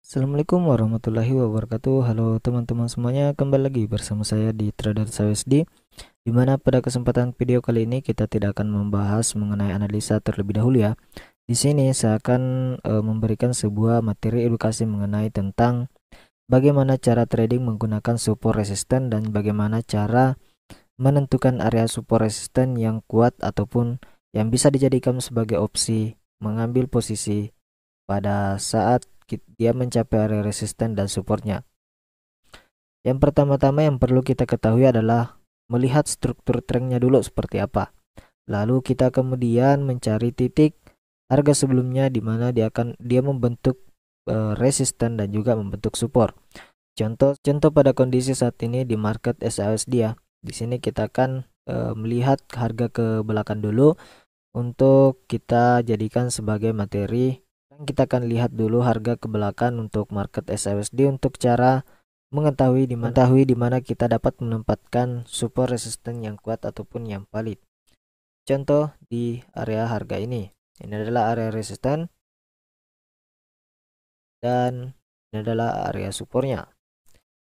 Assalamualaikum warahmatullahi wabarakatuh. Halo teman-teman semuanya, kembali lagi bersama saya di Trader SAWSD, di mana pada kesempatan video kali ini kita tidak akan membahas mengenai analisa terlebih dahulu ya. Di sini saya akan memberikan sebuah materi edukasi mengenai tentang bagaimana cara trading menggunakan support resisten dan bagaimana cara menentukan area support resisten yang kuat ataupun yang bisa dijadikan sebagai opsi mengambil posisi pada saat dia mencapai area resisten dan supportnya. Yang pertama-tama yang perlu kita ketahui adalah melihat struktur trennya dulu seperti apa. Lalu kita kemudian mencari titik harga sebelumnya di mana dia membentuk resisten dan juga membentuk support. Contoh pada kondisi saat ini di market SASD ya. Di sini kita akan melihat harga ke belakang dulu untuk kita jadikan sebagai materi. Kita akan lihat dulu harga ke belakang untuk market SASD untuk cara mengetahui di mana kita dapat menempatkan support resisten yang kuat ataupun yang valid. Contoh di area harga ini. Ini adalah area resisten dan ini adalah area supportnya.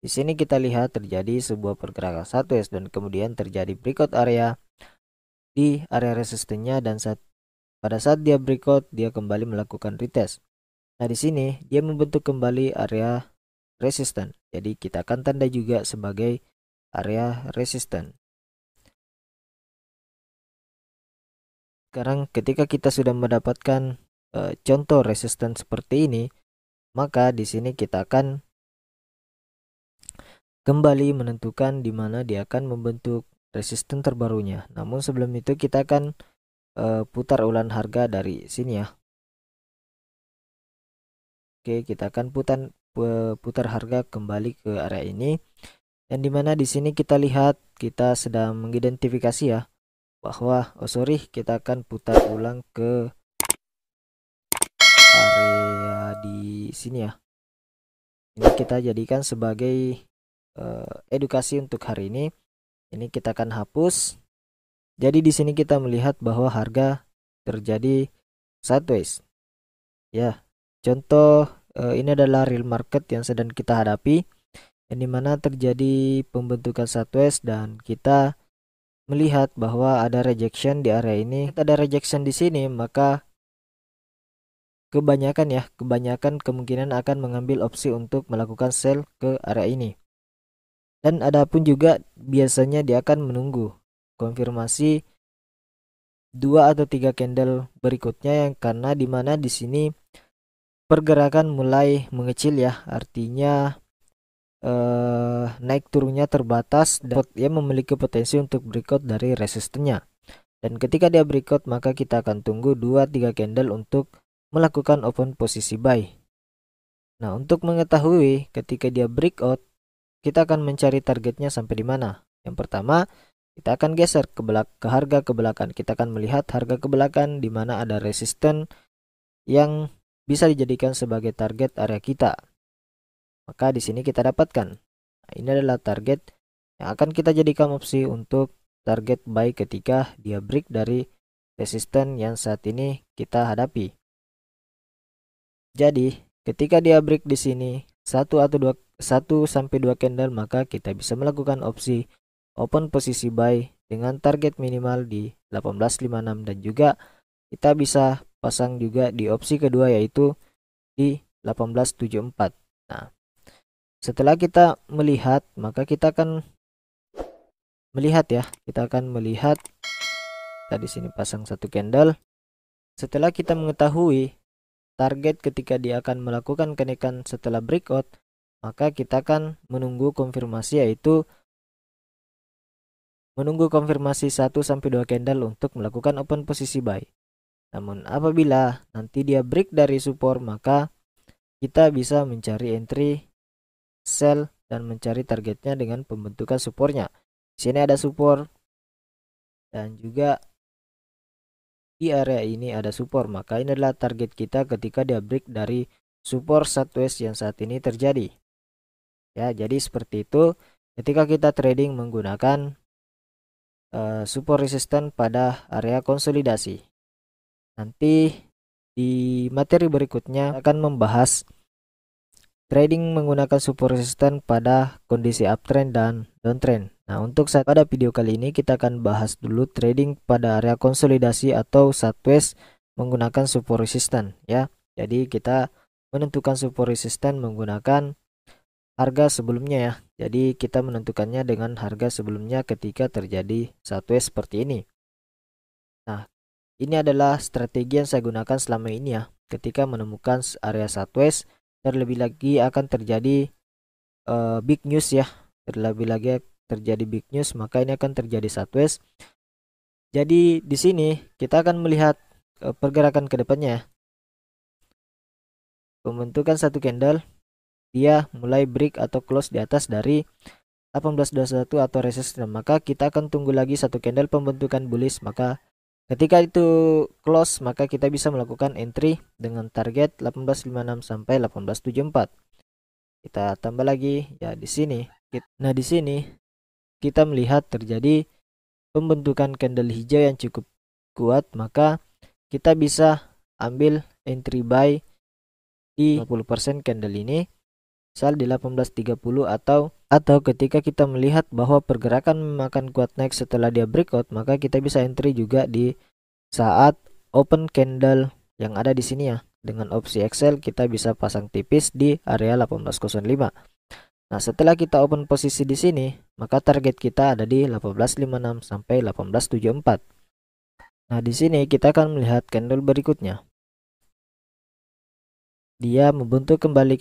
Di sini kita lihat terjadi sebuah pergerakan 1S dan kemudian terjadi breakout area di area resistennya, dan pada saat dia breakout dia kembali melakukan retest. Nah, di sini dia membentuk kembali area resisten. Jadi kita akan tanda juga sebagai area resisten. Sekarang ketika kita sudah mendapatkan contoh resisten seperti ini, maka di sini kita akan kembali menentukan di mana dia akan membentuk resisten terbarunya. Namun sebelum itu kita akan putar ulang harga dari sini ya. Oke, kita akan putar harga kembali ke area ini. Dan dimana di sini kita lihat kita sedang mengidentifikasi ya bahwa kita akan putar ulang ke area di sini ya. Ini kita jadikan sebagai edukasi untuk hari ini. Ini kita akan hapus. Jadi di sini kita melihat bahwa harga terjadi sideways. Ya, contoh ini adalah real market yang sedang kita hadapi, yang dimana terjadi pembentukan sideways dan kita melihat bahwa ada rejection di area ini. Ada rejection di sini, maka kebanyakan kemungkinan akan mengambil opsi untuk melakukan sell ke area ini. Dan ada pun juga biasanya dia akan menunggu konfirmasi 2 atau 3 candle berikutnya, yang karena dimana di sini pergerakan mulai mengecil ya, artinya naik turunnya terbatas dan dia memiliki potensi untuk breakout dari resistennya. Dan ketika dia breakout, maka kita akan tunggu 2-3 candle untuk melakukan open posisi buy. Nah, untuk mengetahui ketika dia breakout, kita akan mencari targetnya sampai di mana. Yang pertama, kita akan geser ke harga ke belakang. Kita akan melihat harga ke belakang di mana ada resisten yang bisa dijadikan sebagai target area kita. Maka di sini kita dapatkan. Nah, ini adalah target yang akan kita jadikan opsi untuk target buy ketika dia break dari resisten yang saat ini kita hadapi. Jadi, ketika dia break di sini 1 sampai 2 candle, maka kita bisa melakukan opsi open posisi buy dengan target minimal di 1856, dan juga kita bisa pasang juga di opsi kedua yaitu di 1874. Nah, setelah kita melihat, maka kita akan melihat ya, tadi sini pasang 1 candle. Setelah kita mengetahui target ketika dia akan melakukan kenaikan setelah breakout, maka kita akan menunggu konfirmasi, yaitu menunggu konfirmasi 1 sampai 2 candle untuk melakukan open posisi buy. Namun apabila nanti dia break dari support, maka kita bisa mencari entry, sell, dan mencari targetnya dengan pembentukan supportnya. Di sini ada support dan juga di area ini ada support, maka ini adalah target kita ketika dia break dari support sideways yang saat ini terjadi. Ya, jadi seperti itu ketika kita trading menggunakan support resisten pada area konsolidasi. Nanti di materi berikutnya akan membahas trading menggunakan support resistance pada kondisi uptrend dan downtrend. Nah, untuk pada video kali ini kita akan bahas dulu trading pada area konsolidasi atau sideways menggunakan support resistance ya. Jadi kita menentukan support resistance menggunakan harga sebelumnya ya. Jadi kita menentukannya dengan harga sebelumnya ketika terjadi sideways seperti ini. Nah, ini adalah strategi yang saya gunakan selama ini ya. Ketika menemukan area sideways, terlebih lagi akan terjadi big news ya. Terlebih lagi terjadi big news, maka ini akan terjadi sideways. Jadi di sini kita akan melihat pergerakan ke depannya. Pembentukan satu candle, dia mulai break atau close di atas dari 1821 atau resistance. Maka kita akan tunggu lagi satu candle pembentukan bullish. Maka ketika itu close, maka kita bisa melakukan entry dengan target 1856 sampai 1874. Kita tambah lagi ya di sini. Nah, di sini kita melihat terjadi pembentukan candle hijau yang cukup kuat, maka kita bisa ambil entry buy di 50% candle ini, misal di 1830 atau ketika kita melihat bahwa pergerakan akan kuat naik setelah dia breakout, maka kita bisa entry juga di saat open candle yang ada di sini ya. Dengan opsi Excel kita bisa pasang tipis di area 1805. Nah, setelah kita open posisi di sini, maka target kita ada di 1856 sampai 1874. Nah, di sini kita akan melihat candle berikutnya. Dia membentuk kembali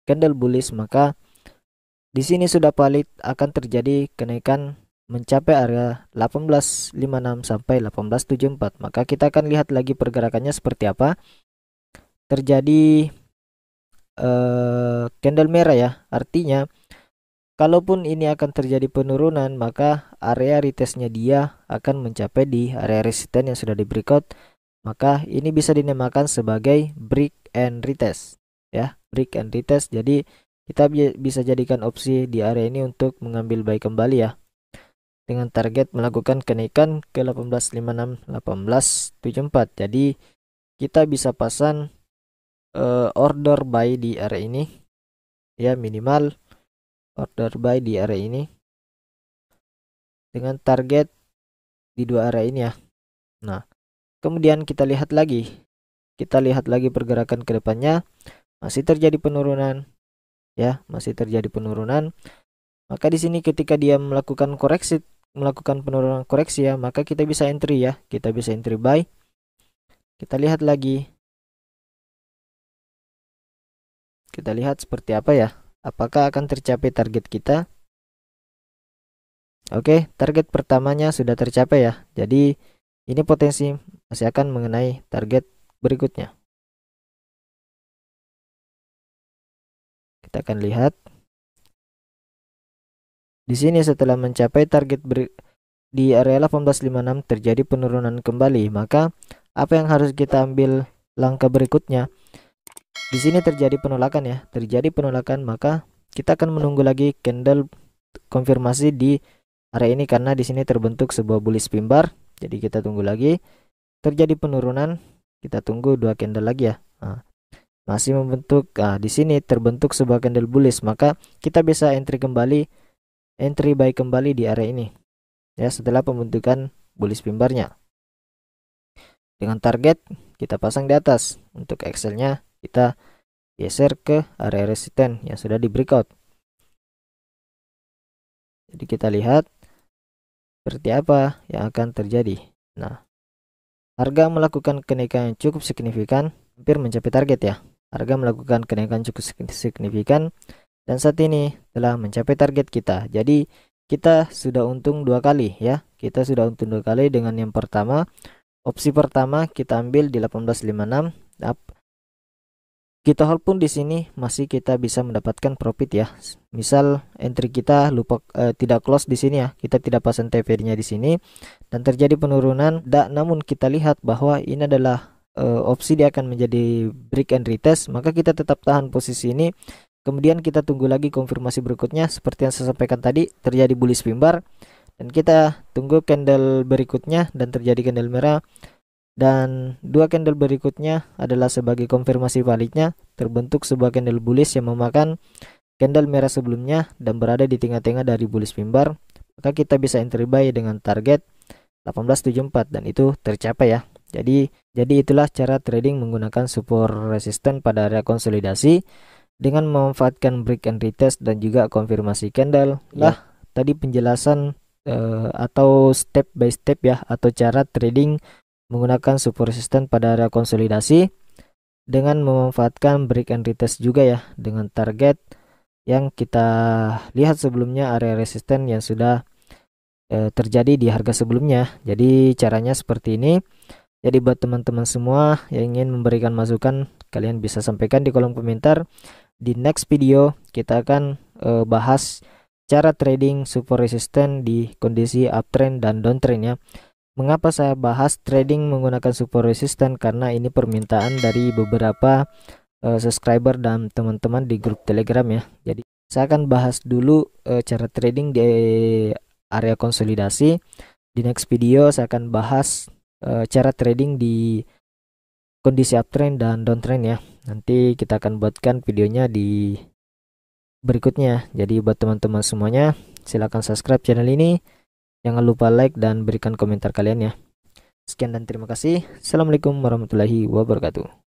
candle bullish, maka di sini sudah valid akan terjadi kenaikan mencapai area 1856 sampai 1874. Maka kita akan lihat lagi pergerakannya seperti apa. Terjadi candle merah ya, artinya kalaupun ini akan terjadi penurunan, maka area retestnya dia akan mencapai di area resisten yang sudah di breakout. Maka ini bisa dinamakan sebagai break and retest ya, break and retest. Jadi kita bisa jadikan opsi di area ini untuk mengambil buy kembali ya, dengan target melakukan kenaikan ke 1856 1874. Jadi kita bisa pasang order buy di area ini ya, minimal order buy di area ini dengan target di dua area ini ya. Nah, kemudian kita lihat lagi pergerakan ke depannya, masih terjadi penurunan ya, masih terjadi penurunan. Maka di sini ketika dia melakukan penurunan koreksi ya, maka kita bisa entry ya, kita bisa entry buy. Kita lihat lagi, kita lihat seperti apa ya, apakah akan tercapai target kita. Oke, target pertamanya sudah tercapai ya. Jadi ini potensi masih akan mengenai target berikutnya. Kita akan lihat di sini setelah mencapai target di area 1856 terjadi penurunan kembali. Maka apa yang harus kita ambil langkah berikutnya? Di sini terjadi penolakan ya, maka kita akan menunggu lagi candle konfirmasi di area ini, karena di sini terbentuk sebuah bullish pin bar. Jadi kita tunggu lagi terjadi penurunan, kita tunggu dua candle lagi ya. Nah, masih membentuk, di sini terbentuk sebuah candle bullish, maka kita bisa entry buy kembali di area ini ya, setelah pembentukan bullish pin bar-nya. Dengan target kita pasang di atas. Untuk Excel-nya kita geser ke area resisten yang sudah di breakout. Jadi kita lihat seperti apa yang akan terjadi. Nah, harga melakukan kenaikan yang cukup signifikan, hampir mencapai target ya. Harga melakukan kenaikan cukup signifikan dan saat ini telah mencapai target kita. Jadi kita sudah untung dua kali ya. Kita sudah untung dua kali. Dengan yang pertama, opsi pertama kita ambil di 1856. Kita hold pun di sini masih kita bisa mendapatkan profit ya. Misal entry kita tidak close di sini ya, kita tidak pasang TP-nya di sini dan terjadi penurunan. Namun kita lihat bahwa ini adalah opsi dia akan menjadi break and retest, maka kita tetap tahan posisi ini. Kemudian kita tunggu lagi konfirmasi berikutnya seperti yang saya sampaikan tadi, terjadi bullish pin bar dan kita tunggu candle berikutnya dan terjadi candle merah. Dan dua candle berikutnya adalah sebagai konfirmasi validnya terbentuk sebuah candle bullish yang memakan candle merah sebelumnya dan berada di tengah-tengah dari bullish pin bar. Maka kita bisa entry buy dengan target 1874 dan itu tercapai ya. Jadi itulah cara trading menggunakan support resisten pada area konsolidasi dengan memanfaatkan break and retest dan juga konfirmasi candle. Lah, tadi penjelasan atau step by step ya, atau cara trading menggunakan support resisten pada area konsolidasi dengan memanfaatkan break and retest juga ya, dengan target yang kita lihat sebelumnya area resisten yang sudah terjadi di harga sebelumnya. Jadi caranya seperti ini. Jadi buat teman-teman semua yang ingin memberikan masukan, kalian bisa sampaikan di kolom komentar. Di next video kita akan bahas cara trading support resisten di kondisi uptrend dan downtrend ya. Mengapa saya bahas trading menggunakan support resisten? Karena ini permintaan dari beberapa subscriber dan teman-teman di grup Telegram ya. Jadi saya akan bahas dulu cara trading di area konsolidasi. Di next video saya akan bahas cara trading di kondisi uptrend dan downtrend ya. Nanti kita akan buatkan videonya di berikutnya. Jadi buat teman-teman semuanya, silahkan subscribe channel ini. Jangan lupa like dan berikan komentar kalian ya. Sekian dan terima kasih. Assalamualaikum warahmatullahi wabarakatuh.